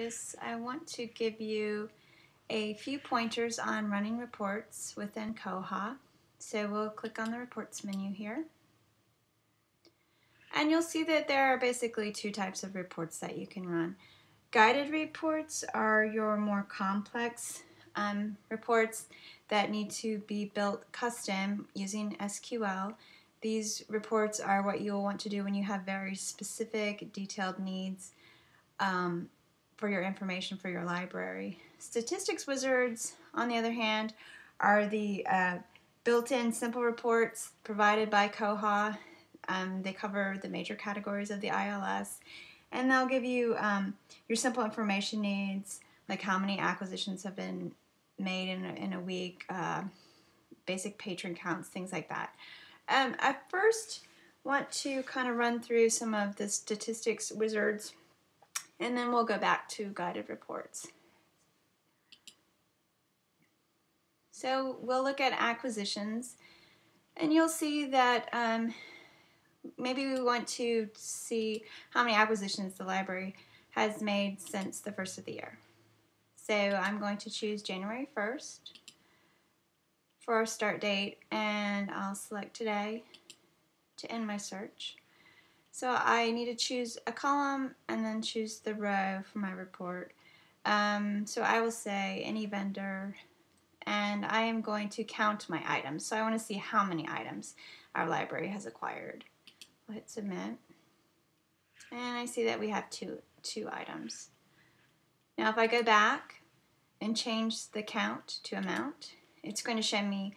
focus, I want to give you a few pointers on running reports within Koha. So we'll click on the reports menu here. And you'll see that there are basically two types of reports that you can run. Guided reports are your more complex reports that need to be built custom using SQL. These reports are what you'll want to do when you have very specific, detailed needs for your information for your library. Statistics wizards, on the other hand, are the built-in simple reports provided by Koha. They cover the major categories of the ILS, and they'll give you your simple information needs, like how many acquisitions have been made in a week, basic patron counts, things like that. I first want to kind of run through some of the statistics wizards, and then we'll go back to guided reports. So we'll look at acquisitions, and you'll see that maybe we want to see how many acquisitions the library has made since the first of the year. So I'm going to choose January 1st for our start date, and I'll select today to end my search. So I need to choose a column and then choose the row for my report. So I will say any vendor, and I am going to count my items. So I want to see how many items our library has acquired. I'll hit submit, and I see that we have two items. Now if I go back and change the count to amount, it's going to show me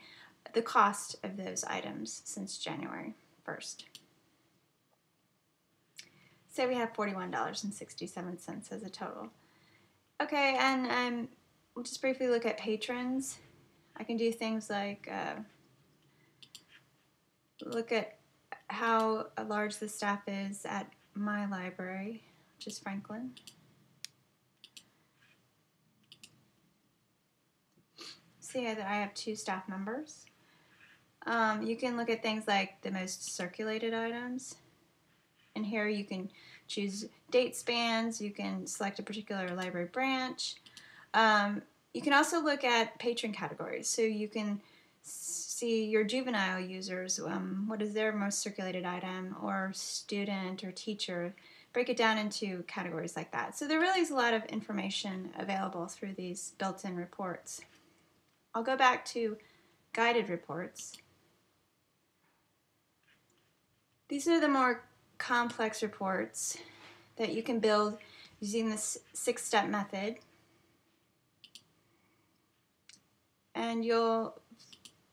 the cost of those items since January 1st. So we have $41.67 as a total. Okay, and we'll just briefly look at patrons. I can do things like look at how large the staff is at my library, which is Franklin. See that I have 2 staff members. You can look at things like the most circulated items. And here you can choose date spans. You can select a particular library branch. You can also look at patron categories. So you can see your juvenile users, what is their most circulated item, or student or teacher. Break it down into categories like that. So there really is a lot of information available through these built-in reports. I'll go back to guided reports. These are the more complex reports that you can build using this 6-step method. And you'll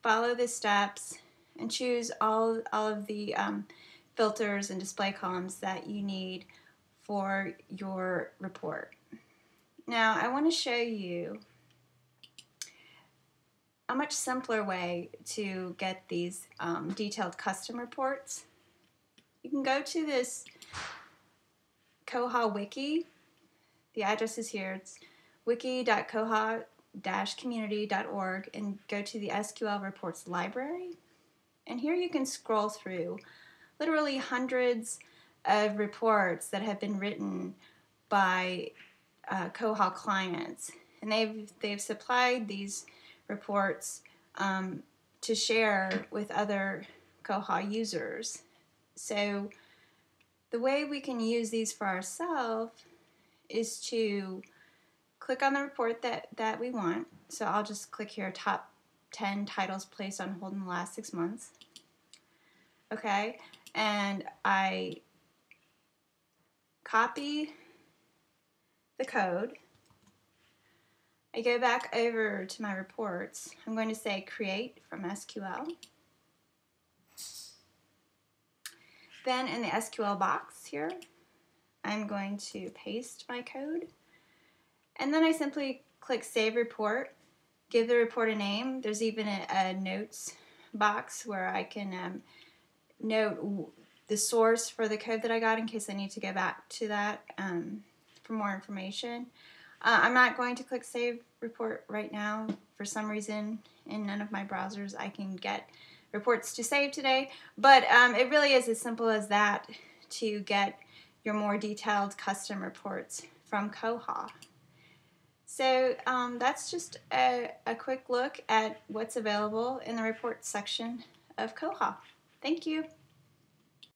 follow the steps and choose all of the filters and display columns that you need for your report. Now I want to show you a much simpler way to get these detailed custom reports. You can go to this Koha wiki. The address is here. It's wiki.koha-community.org, and go to the SQL Reports library. And here you can scroll through literally hundreds of reports that have been written by Koha clients. And they've supplied these reports to share with other Koha users. So the way we can use these for ourselves is to click on the report that we want. So I'll just click here, top 10 titles placed on hold in the last 6 months. Okay, and I copy the code. I go back over to my reports. I'm going to say create from SQL. Then in the SQL box here, I'm going to paste my code. And then I simply click Save Report, give the report a name. There's even a notes box where I can note the source for the code that I got in case I need to go back to that for more information. I'm not going to click Save Report right now. For some reason, in none of my browsers I can get reports to save today, but it really is as simple as that to get your more detailed custom reports from Koha. So that's just a quick look at what's available in the reports section of Koha. Thank you.